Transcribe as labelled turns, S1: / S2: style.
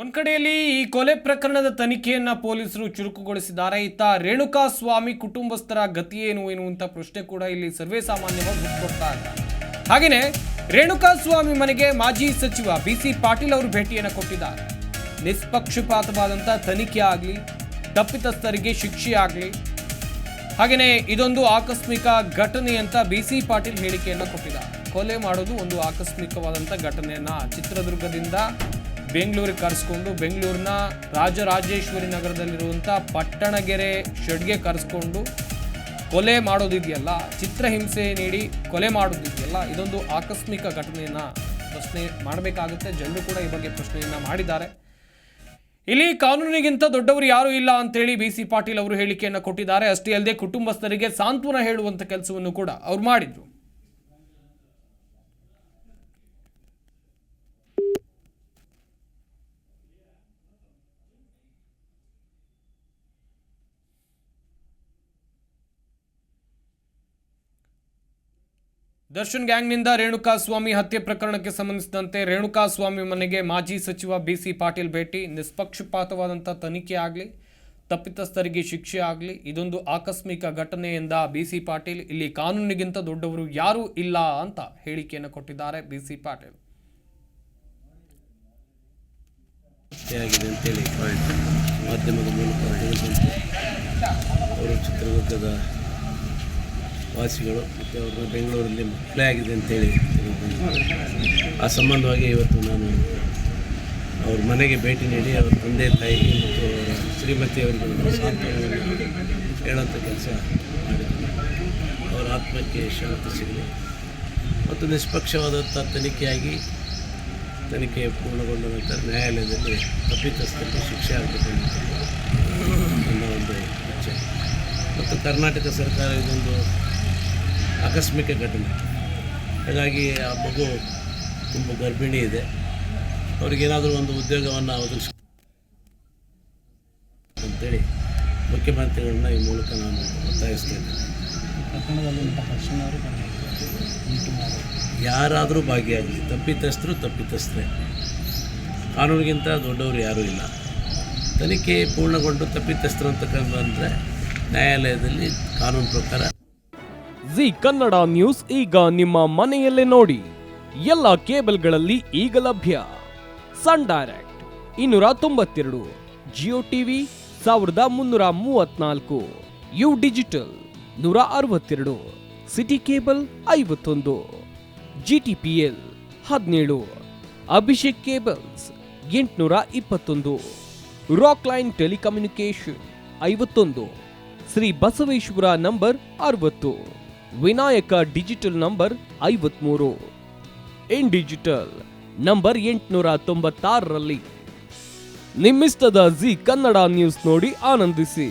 S1: ಒಂದ್ ಕಡೆಯಲ್ಲಿ ಈ ಕೊಲೆ ಪ್ರಕರಣದ ತನಿಖೆಯನ್ನ ಪೊಲೀಸರು ಚುರುಕುಗೊಳಿಸಿದ್ದಾರೆ. ಇತ್ತ ರೇಣುಕಾ ಸ್ವಾಮಿ ಕುಟುಂಬಸ್ಥರ ಗತಿ ಏನು ಎನ್ನುವಂತ ಪ್ರಶ್ನೆ ಕೂಡ ಇಲ್ಲಿ ಸರ್ವೇ ಸಾಮಾನ್ಯವಾಗಿ ಹುಟ್ಟುಕೊಡ್ತಾ ಇದೆ. ಹಾಗೇನೆ ರೇಣುಕಾ ಸ್ವಾಮಿ ಮನೆಗೆ ಮಾಜಿ ಸಚಿವ ಬಿಸಿ ಪಾಟೀಲ್ ಅವರು ಭೇಟಿಯನ್ನು ಕೊಟ್ಟಿದ್ದಾರೆ. ನಿಷ್ಪಕ್ಷಪಾತವಾದಂತ ತನಿಖೆ ಆಗಲಿ, ತಪ್ಪಿತಸ್ಥರಿಗೆ ಶಿಕ್ಷೆ ಆಗಲಿ, ಹಾಗೇನೆ ಇದೊಂದು ಆಕಸ್ಮಿಕ ಘಟನೆ ಅಂತ ಬಿಸಿ ಪಾಟೀಲ್ ಹೇಳಿಕೆಯನ್ನು ಕೊಟ್ಟಿದ್ದಾರೆ. ಕೊಲೆ ಮಾಡೋದು ಒಂದು ಆಕಸ್ಮಿಕವಾದಂಥ ಘಟನೆಯನ್ನ ಚಿತ್ರದುರ್ಗದಿಂದ ಬೆಂಗಳೂರಿಗೆ ಕರೆಸ್ಕೊಂಡು ಬೆಂಗಳೂರಿನ ರಾಜರಾಜೇಶ್ವರಿ ನಗರದಲ್ಲಿರುವಂಥ ಪಟ್ಟಣಗೆರೆ ಶೆಡ್ಗೆ ಕರೆಸ್ಕೊಂಡು ಕೊಲೆ ಮಾಡೋದಿದೆಯಲ್ಲ, ಚಿತ್ರಹಿಂಸೆ ನೀಡಿ ಕೊಲೆ ಮಾಡೋದಿದೆಯಲ್ಲ, ಇದೊಂದು ಆಕಸ್ಮಿಕ ಘಟನೆಯನ್ನ ಪ್ರಶ್ನೆ ಮಾಡಬೇಕಾಗುತ್ತೆ. ಜನರು ಕೂಡ ಈ ಬಗ್ಗೆ ಪ್ರಶ್ನೆಯನ್ನ ಮಾಡಿದ್ದಾರೆ. ಇಲ್ಲಿ ಕಾನೂನಿಗಿಂತ ದೊಡ್ಡವರು ಯಾರೂ ಇಲ್ಲ ಅಂತೇಳಿ ಬಿಸಿ ಪಾಟೀಲ್ ಅವರು ಹೇಳಿಕೆಯನ್ನು ಕೊಟ್ಟಿದ್ದಾರೆ. ಅಷ್ಟೇ ಅಲ್ಲದೆ ಕುಟುಂಬಸ್ಥರಿಗೆ ಸಾಂತ್ವನ ಹೇಳುವಂಥ ಕೆಲಸವನ್ನು ಕೂಡ ಅವ್ರು ಮಾಡಿದ್ರು. ದರ್ಶನ್ ಗ್ಯಾಂಗ್ನಿಂದ ರೇಣುಕಾ ಸ್ವಾಮಿ ಹತ್ಯೆ ಪ್ರಕರಣಕ್ಕೆ ಸಂಬಂಧಿಸಿದಂತೆ ರೇಣುಕಾ ಸ್ವಾಮಿ ಮನೆಗೆ ಮಾಜಿ ಸಚಿವ ಬಿಸಿ ಪಾಟೀಲ್ ಭೇಟಿ. ನಿಷ್ಪಕ್ಷಪಾತವಾದಂಥ ತನಿಖೆ ಆಗಲಿ, ತಪ್ಪಿತಸ್ಥರಿಗೆ ಶಿಕ್ಷೆ ಆಗಲಿ, ಇದೊಂದು ಆಕಸ್ಮಿಕ ಘಟನೆ ಎಂದ ಬಿಸಿ ಪಾಟೀಲ್. ಇಲ್ಲಿ ಕಾನೂನಿಗಿಂತ ದೊಡ್ಡವರು ಯಾರೂ ಇಲ್ಲ ಅಂತ ಹೇಳಿಕೆಯನ್ನು ಕೊಟ್ಟಿದ್ದಾರೆ ಬಿಸಿ ಪಾಟೀಲ್.
S2: ಮಾಧ್ಯಮದ ಮೂಲಕ ಅವರು ಚಿತ್ರದುರ್ಗದ ವಾಸಿಗಳು ಮತ್ತು ಅವ್ರನ್ನ ಬೆಂಗಳೂರಲ್ಲಿ ಮಕ್ಕಳೇ ಆಗಿದೆ ಅಂತೇಳಿ ಆ ಸಂಬಂಧವಾಗಿ ಇವತ್ತು ನಾನು ಅವ್ರ ಮನೆಗೆ ಭೇಟಿ ನೀಡಿ ಅವರ ತಂದೆ ತಾಯಿಗೆ ಮತ್ತು ಅವರ ಶ್ರೀಮತಿಯವರಿಗೆ ಸಾಂತ್ವನವನ್ನು ಹೇಳುವಂಥ ಕೆಲಸ ಮಾಡಿದ್ದೀನಿ. ಅವರ ಆತ್ಮಕ್ಕೆ ಶಾಂತಿ ಸಿಗಲಿ ಮತ್ತು ನಿಷ್ಪಕ್ಷವಾದಂಥ ತನಿಖೆ ಪೂರ್ಣಗೊಂಡ ನಂತರ ನ್ಯಾಯಾಲಯದಲ್ಲಿ ತಪ್ಪಿತಸ್ಥರಿಗೆ ಶಿಕ್ಷೆ ಆಗಬೇಕು ಅನ್ನೋ ಒಂದು ಇಚ್ಛೆ. ಮತ್ತು ಕರ್ನಾಟಕ ಸರ್ಕಾರ ಇದೊಂದು ಆಕಸ್ಮಿಕ ಘಟನೆ, ಹಾಗಾಗಿ ಆ ಮಗು ತುಂಬ ಗರ್ಭಿಣಿ ಇದೆ, ಅವ್ರಿಗೇನಾದರೂ ಒಂದು ಉದ್ಯೋಗವನ್ನು ಒದಗಿಸ ಅಂತೇಳಿ ಮುಖ್ಯಮಂತ್ರಿಗಳನ್ನ ಈ ಮೂಲಕ ನಾನು ಒತ್ತಾಯಿಸ್ತೇನೆ. ಯಾರಾದರೂ ಭಾಗಿಯಾಗಲಿ, ತಪ್ಪಿತಸ್ಥರೇ, ಕಾನೂನಿಗಿಂತ ದೊಡ್ಡವರು ಯಾರೂ ಇಲ್ಲ. ತನಿಖೆ ಪೂರ್ಣಗೊಂಡು ತಪ್ಪಿತಸ್ಥರು ಅಂತಕ್ಕಂಥಂದರೆ ನ್ಯಾಯಾಲಯದಲ್ಲಿ ಕಾನೂನು ಪ್ರಕಾರ.
S3: ಜಿ ಕನ್ನಡ ನ್ಯೂಸ್ ಈಗ ನಿಮ್ಮ ಮನೆಯಲ್ಲೇ ನೋಡಿ. ಎಲ್ಲ ಕೇಬಲ್ಗಳಲ್ಲಿ ಈಗ ಲಭ್ಯ. Sun direct 292, Jio TV 1334, U digital 162, city cable 51, GTPL 17, Abhishek cables 821, rock line telecommunication 51, Shri Basaveshwara number 60, Vinayaka digital number 53, in digital number 896ರಲ್ಲಿ. ನಿಮ್ಮಿಸ್ತದ ಜಿ ಕನ್ನಡ ನ್ಯೂಸ್ ನೋಡಿ ಆನಂದಿಸಿ.